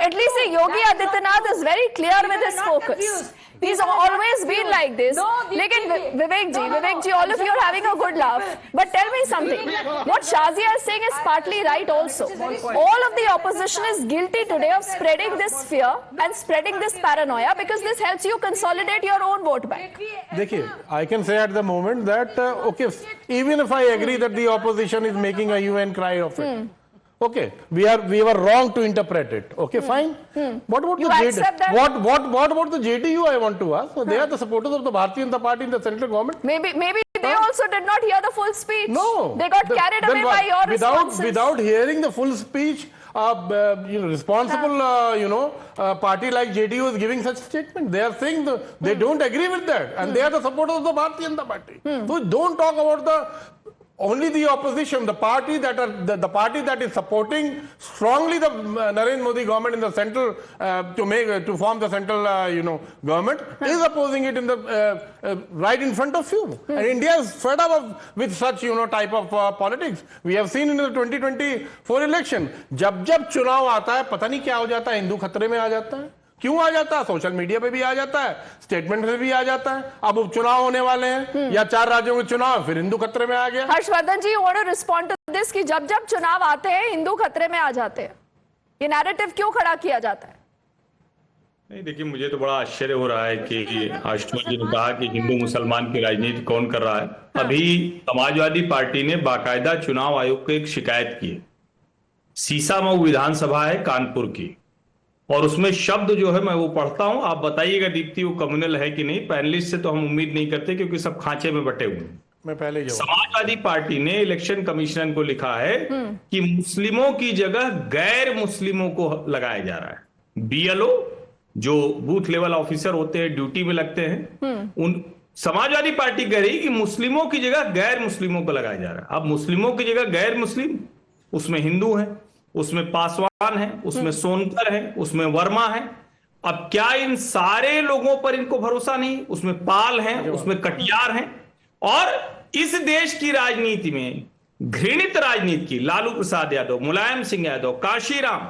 At least Yogi Adityanath is very clear with his focus. He's always been like this. Lekin Vivek ji, all of you are having a good laugh. But tell me something. What Shazia is saying is partly right also. All of the opposition is guilty today of spreading this fear and spreading this paranoia because this helps you consolidate your own vote bank. देखिए, I can say at the moment that okay, even if I agree that the opposition is making a hue and cry of it. Okay, we were wrong to interpret it. Okay, fine. What about the JDU? What about the JDU? I want to ask. So they are the supporters of the Bharatiya Janata Party in the central government. Maybe they also did not hear the full speech. No, they got carried away by your responses. Without hearing the full speech, responsible party like JDU is giving such statement. They are saying they don't agree with that, and they are the supporters of the Bharatiya Janata Party. So don't talk about only the opposition, the party that is supporting strongly the Narendra Modi government in the central to form the central government is opposing it in the right in front of you. And India is fed up with such type of politics. We have seen in the 2024 election, जब चुनाव आता है पता नहीं क्या हो जाता है, हिंदू खतरे में आ जाता है। क्यों आ जाता है? सोशल मीडिया पे भी आ जाता है, स्टेटमेंट में भी आ जाता है। अब उपचुनाव होने वाले हैं या 4 राज्यों के चुनाव, फिर हिंदू खतरे में आ गया। हर्षवर्धन जी, you want to respond to this कि जब चुनाव आते हैं हिंदू खतरे में आ जाते हैं, ये नैरेटिव क्यों खड़ा किया जाता है? नहीं, देखिए, मुझे तो बड़ा आश्चर्य हो रहा है कि आशुतोष जी ने कहा कि हिंदू मुसलमान की राजनीति कौन कर रहा है। अभी समाजवादी पार्टी ने बाकायदा चुनाव आयोग को एक शिकायत की है। सीसामऊ विधानसभा है कानपुर की, और उसमें शब्द जो है मैं वो पढ़ता हूं, आप बताइएगा दीप्ति वो कम्युनल है कि नहीं। पैनलिस्ट से तो हम उम्मीद नहीं करते क्योंकि सब खांचे में बटे हुए हैं। मैं पहले समाजवादी पार्टी ने इलेक्शन कमीशन को लिखा है कि मुस्लिमों की जगह गैर मुस्लिमों को लगाया जा रहा है। बीएलओ जो बूथ लेवल ऑफिसर होते हैं, ड्यूटी में लगते हैं, उन समाजवादी पार्टी कह रही कि मुस्लिमों की जगह गैर मुस्लिमों को लगाया जा रहा है। अब मुस्लिमों की जगह गैर मुस्लिम, उसमें हिंदू है, उसमें पासवान है, उसमें सोनकर है, उसमें वर्मा है। अब क्या इन सारे लोगों पर इनको भरोसा नहीं? उसमें पाल है, उसमें कटियार है। और इस देश की राजनीति में घृणित राजनीति की लालू प्रसाद यादव, मुलायम सिंह यादव, काशीराम,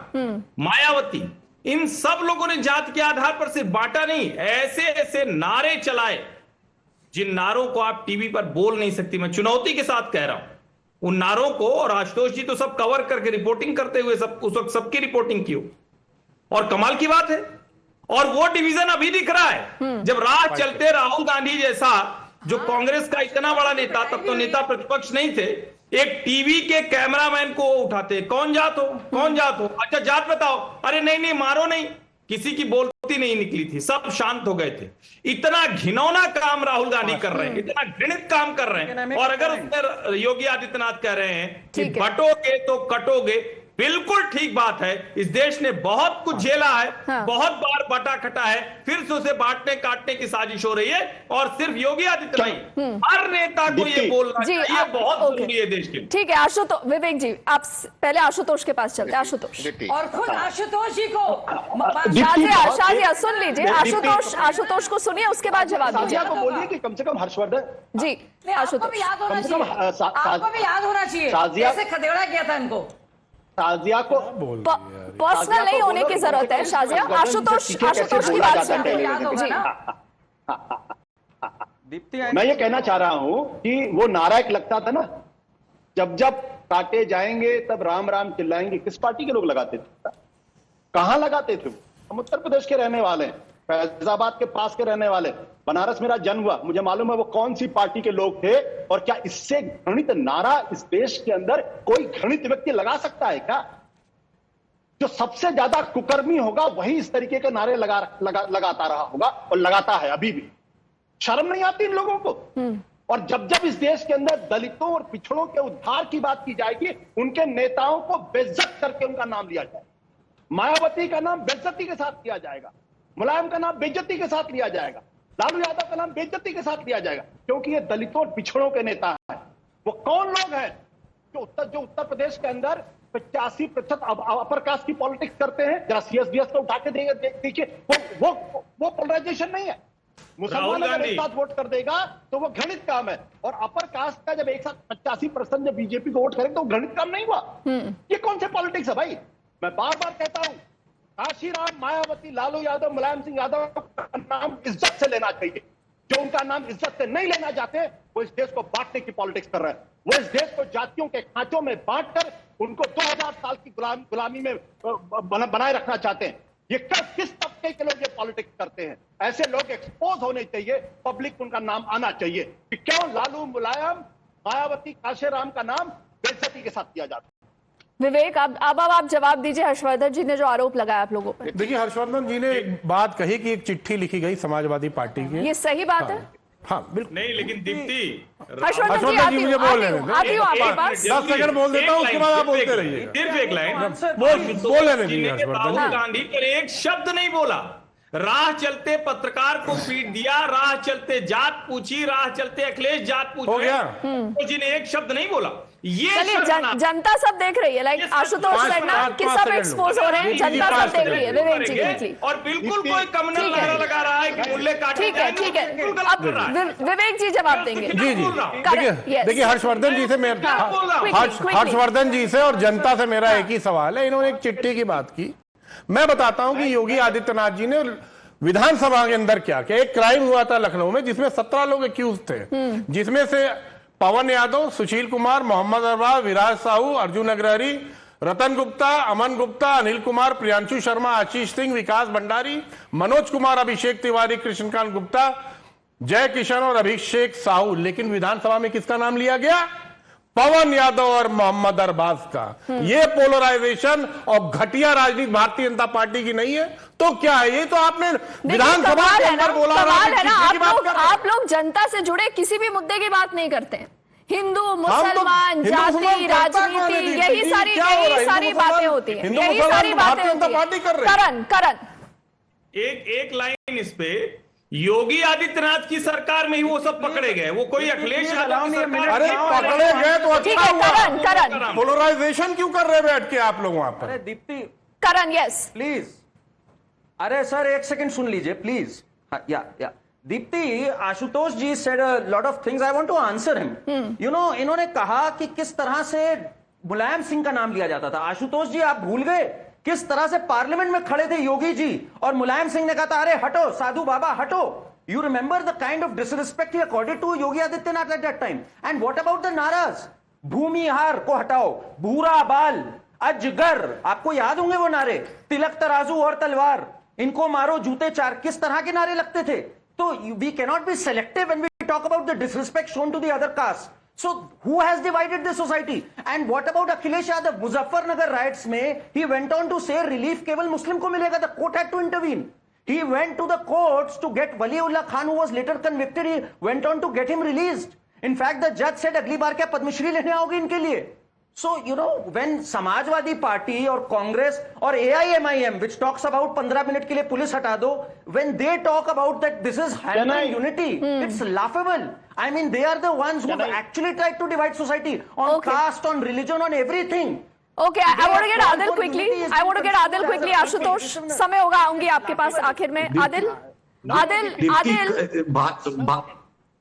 मायावती, इन सब लोगों ने जात के आधार पर सिर्फ बांटा नहीं, ऐसे ऐसे नारे चलाए जिन नारों को आप टीवी पर बोल नहीं सकती। मैं चुनौती के साथ कह रहा हूं उन नारों को, और आशुतोष जी तो सब कवर करके रिपोर्टिंग करते हुए सब उस वक्त सबकी रिपोर्टिंग की हो। और कमाल की बात है, और वो डिवीजन अभी दिख रहा है जब राह चलते राहुल गांधी जैसा जो कांग्रेस का इतना बड़ा नेता, तब तो नेता प्रतिपक्ष नहीं थे, एक टीवी के कैमरामैन को उठाते, कौन जात हो, कौन जात हो, अच्छा जात बताओ, अरे नहीं नहीं मारो नहीं, किसी की बोलती नहीं निकली थी, सब शांत हो गए थे। इतना घिनौना काम राहुल गांधी कर रहे हैं, इतना घृणित काम कर रहे हैं। और अगर उसमें योगी आदित्यनाथ कह रहे हैं कि बटोगे तो कटोगे, बिल्कुल ठीक बात है। इस देश ने बहुत कुछ झेला है, बहुत बार बटा खटा है, फिर से उसे बांटने काटने की साजिश हो रही है। और सिर्फ योगी आदित्यनाथ नहीं, हर नेता को ये बोलना चाहिए, बहुत जरूरी है देश के लिए। ठीक है आशुतोष, विवेक जी आप पहले आशुतोष के पास चलते हैं। आशुतोष और खुद आशुतोष जी को शाजिया सुन लीजिए, आशुतोष को सुनिए, उसके बाद जवाब दीजिए। को बोलिए कि कम से कम हर्षवर्धन जी, आपको भी याद होना चाहिए जैसे खदेड़ा किया था इनको। शाजिया को पर्सनल नहीं होने की जरूरत है। शाजिया, आशुतोष की बात सुनते हैं। मैं ये कहना चाह रहा हूं कि वो नारा एक लगता था ना, जब जब काटे जाएंगे तब राम राम चिल्लाएंगे, किस पार्टी के लोग लगाते थे, कहां लगाते थे? हम उत्तर प्रदेश के रहने वाले हैं, फैजाबाद के पास के रहने वाले, बनारस मेरा जन्म हुआ, मुझे मालूम है वो कौन सी पार्टी के लोग थे। और क्या इससे घृणित नारा इस देश के अंदर कोई घृणित व्यक्ति लगा सकता है क्या? जो सबसे ज्यादा कुकर्मी होगा वही इस तरीके के नारे लगाता रहा होगा और लगाता है अभी भी। शर्म नहीं आती इन लोगों को? और जब जब इस देश के अंदर दलितों और पिछड़ों के उद्धार की बात की जाएगी, उनके नेताओं को बेइज्जत करके उनका नाम लिया जाएगा। मायावती का नाम बेइज्जती के साथ लिया जाएगा, मुलायम का नाम बेइज्जती के साथ लिया जाएगा, लालू यादव का नाम बेइज्जती के साथ लिया जाएगा, क्योंकि ये दलितों और पिछड़ों के नेता हैं। वो कौन लोग हैं जो उत्तर प्रदेश के अंदर 85% अपर कास्ट की पॉलिटिक्स करते हैं? जरा सीएसडीएस को उठा के देखिए, वो पोलराइजेशन नहीं है। मुसलमान अगर एक साथ वोट कर देगा तो वो घृणित काम है, और अपर कास्ट का जब एक साथ 85% जब बीजेपी को वोट करेगा तो घृणित काम नहीं हुआ। ये कौन से पॉलिटिक्स है भाई? मैं बार बार कहता हूं, काशीराम, मायावती, लालू यादव, मुलायम सिंह यादव का नाम इज्जत से लेना चाहिए। जो उनका नाम इज्जत से नहीं लेना चाहते वो इस देश को बांटने की पॉलिटिक्स कर रहे हैं। वो इस देश को जातियों के खांचों में बांटकर उनको 2000 साल की गुलामी में बनाए रखना चाहते हैं। ये किस तबके के लोग ये पॉलिटिक्स करते हैं? ऐसे लोग एक्सपोज होने चाहिए, पब्लिक उनका नाम आना चाहिए कि क्यों लालू, मुलायम, मायावती, काशीराम का नाम बेइज्जती के साथ किया जाता है। विवेक, अब आप जवाब दीजिए हर्षवर्धन जी ने जो आरोप लगाया आप लोगों पर। देखिए, हर्षवर्धन जी ने एक बात कही कि एक चिट्ठी लिखी गई समाजवादी पार्टी की, ये सही बात है? हाँ बिल्कुल नहीं, लेकिन दीप्ति हर्षवर्धन जी मुझे बोल रहे हैं, 10 सेकंड बोल देता हूँ, उसके बाद आप बोलते रहिए। सिर्फ एक लाइन बोल लेने दीजिए। हर्षवर्धन राहुल गांधी पर एक शब्द नहीं बोला, राह चलते पत्रकार को फीड दिया, राह चलते जात पूछी, राह चलते अखिलेश जात पूछी, तो जिन्हें एक शब्द नहीं बोला। ये जनता सब देख रही है, लाइक आशुतोष कि सब एक्सपोज हो रहे हैं, जनता सब देख रही है। विवेक जी, और बिल्कुल कोई कम्युनल नारा लगा रहा है कि मूल्य काटे ठीक है। अब विवेक जी जवाब देंगे। जी देखिए, हर्षवर्धन जी से हर्षवर्धन जी से और जनता से मेरा एक ही सवाल है। इन्होंने एक चिट्ठी की बात की, मैं बताता हूं कि योगी आदित्यनाथ जी ने विधानसभा के अंदर क्या किया। एक क्राइम हुआ था लखनऊ में जिसमें 17 लोग एक्यूज थे, जिसमें से पवन यादव, सुशील कुमार, मोहम्मद अरबाज, विराज साहू, अर्जुन अग्रहरी, रतन गुप्ता, अमन गुप्ता, अनिल कुमार, प्रियांशु शर्मा, आशीष सिंह, विकास भंडारी, मनोज कुमार, अभिषेक तिवारी, कृष्णकांत गुप्ता, जय किशन और अभिषेक साहू। लेकिन विधानसभा में किसका नाम लिया गया? पवन यादव और मोहम्मद अरबाज का। ये पोलराइजेशन और घटिया राजनीति भारतीय जनता पार्टी की नहीं है तो क्या है? ये तो आपने विधानसभा के अंदर बोला। आप लोग जनता से जुड़े किसी भी मुद्दे की बात नहीं करते हैं। हिंदू मुसलमान जाति राजनीति यही सारी बातें होती है, यही सारी बातें होती है। करण एक लाइन इस पे, योगी आदित्यनाथ की सरकार में ही वो सब पकड़े गए, वो कोई अखिलेश यादव की सरकार। अरे पकड़े गए तो अच्छा हुआ। करण पोलराइजेशन क्यों कर रहे बैठ के आप लोग वहां पर? अरे दीप्ति, करण यस प्लीज। अरे सर एक सेकंड सुन लीजिए प्लीज। या Deepti, Ashutosh ji said a lot of things, I want to answer him. You know, इन्होंने कहा कि किस तरह से मुलायम सिंह का नाम लिया जाता था। आशुतोष जी आप भूल गए किस तरह से पार्लियामेंट में खड़े थे योगी जी और मुलायम सिंह ने कहा था अरे हटो साधु बाबा हटो। You remember the kind of disrespect he accorded to Yogi Adityanath at that time. And what about the नाराज? भूमिहार को हटाओ, भूरा बाल, अजगर, आपको याद होंगे वो नारे, तिलक तराजू और तलवार, इनको मारो जूते चार, किस तरह के नारे लगते थे। तो we cannot be selective when we talk about the disrespect shown to the other caste. So who has divided this society? And what about Akhilesh Yadav? Muzaffarnagar riots में he went on to say relief केवल मुस्लिम को मिलेगा. The court had to intervene. He went to the courts to get Waliullah Khan, who was later convicted. He went on to get him released. In fact, the judge said अगली बार क्या पद्मश्री लेने आओगे इनके लिए. So, you know, when Samajwadi party और कांग्रेस और AIMIM, which talks about 15 minute के लिए पुलिस हटा दो, when they talk about that this is hampering unity, it's laughable. I mean, they are the ones who actually tried to divide society on caste, on religion, on everything. Okay, I want to get Adil quickly. I want to get Adil quickly. Ashutosh, समय होगा, आऊंगी आपके पास आखिर में. Adil.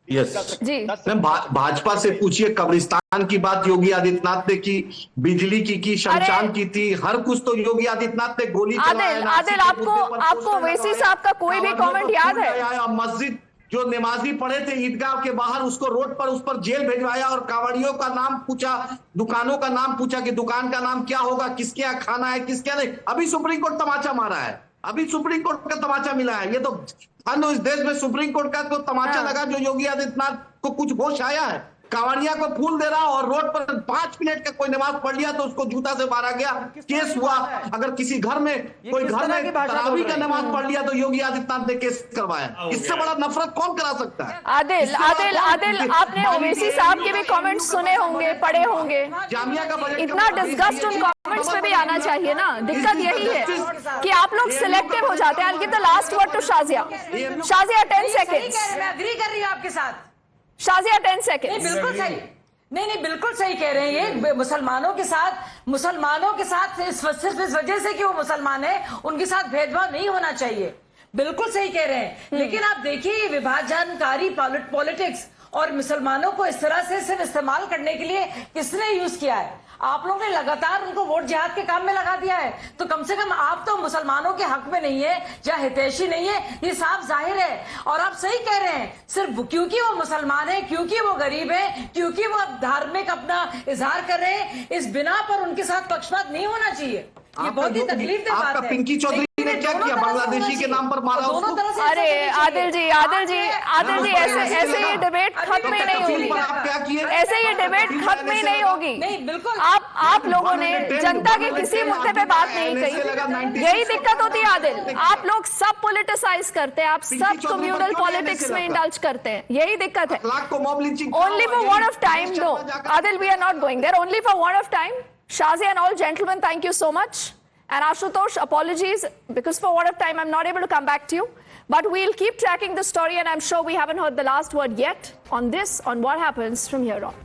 Yes जी, भाजपा से पूछिए, कब्रिस्तान की बात योगी आदित्यनाथ ने की, बिजली की शमशान की थी, हर कुछ तो योगी आदित्यनाथ ने गोली चलाया। आदिल, आपको ओवैसी साहब का कोई भी कमेंट याद है? मस्जिद जो नमाजी पढ़े थे ईदगाह के बाहर, उसको रोड पर, उस पर जेल भेजवाया और कावड़ियों का नाम पूछा, दुकानों का नाम पूछा कि दुकान का नाम क्या होगा, किसके यहाँ खाना है, किसके नहीं। अभी सुप्रीम कोर्ट तमाचा मारा है, अभी सुप्रीम कोर्ट का तमाचा मिला है। ये तो इस देश में सुप्रीम कोर्ट का तो तमाचा लगा जो योगी आदित्यनाथ को कुछ होश आया है। कांवड़िया को फूल दे रहा और रोड पर 5 मिनट का कोई नमाज पढ़ लिया तो उसको जूता से मारा गया, केस हुआ। अगर किसी घर में कोई घर में तरावी का नमाज पढ़ लिया तो योगी आदित्यनाथ ने केस करवाया। इससे बड़ा नफरत कौन करा सकता है? आदिल, आपने ओवैसी साहब के भी कमेंट्स सुने होंगे, पढ़े होंगे। जामिया का बजट इतना डिस्गस्ट उन कमेंट्स पे भी आना चाहिए ना। दिक्कत यही है कि आप लोग सिलेक्टिव हो जाते हैं। I'll give the last word to Shazia. Shazia, 10 seconds. मैं एग्री कर रही हूँ आपके साथ। शाजिया 10 सेकंड। बिल्कुल सही, नहीं बिल्कुल सही कह रहे हैं। ये मुसलमानों के साथ सिर्फ इस वजह से कि वो मुसलमान है उनके साथ भेदभाव नहीं होना चाहिए। बिल्कुल सही कह रहे हैं। लेकिन आप देखिए विभाजनकारी पॉलिटिक्स और मुसलमानों को इस तरह से सिर्फ इस्तेमाल करने के लिए किसने यूज किया है? आप लोगों ने लगातार उनको वोट जिहाद के काम में लगा दिया है। तो कम से कम आप तो मुसलमानों के हक में नहीं है या हितैषी नहीं है, ये साफ जाहिर है। और आप सही कह रहे हैं, सिर्फ क्योंकि वो मुसलमान है, क्योंकि वो गरीब है, क्योंकि वो धार्मिक अपना इजहार कर रहे हैं, इस बिना पर उनके साथ पक्षपात नहीं होना चाहिए। ये बहुत ही तकलीफदेह बात है। पिंकी चौधरी ने क्या किया? बांग्लादेशी के नाम पर मारा उसको। अरे आदिल जी ऐसे ये डिबेट खत्म ही नहीं होगी। ऐसे ये डिबेट खत्म ही नहीं होगी। नहीं बिल्कुल, आप लोगों ने जनता के किसी मुद्दे पे बात नहीं कही। यही दिक्कत होती है आदिल। आप लोग सब पॉलिटिसाइज करते हैं, आप सब कम्युनल पॉलिटिक्स में इंडल्ज करते हैं। यही दिक्कत है। Only for one off time no Adil, we are not going there, only for one off time. Shazia and all gentlemen, thank you so much. And Ashutosh, apologies, because for what of time I'm not able to come back to you. But we'll keep tracking the story, and I'm sure we haven't heard the last word yet on this, on what happens from here on.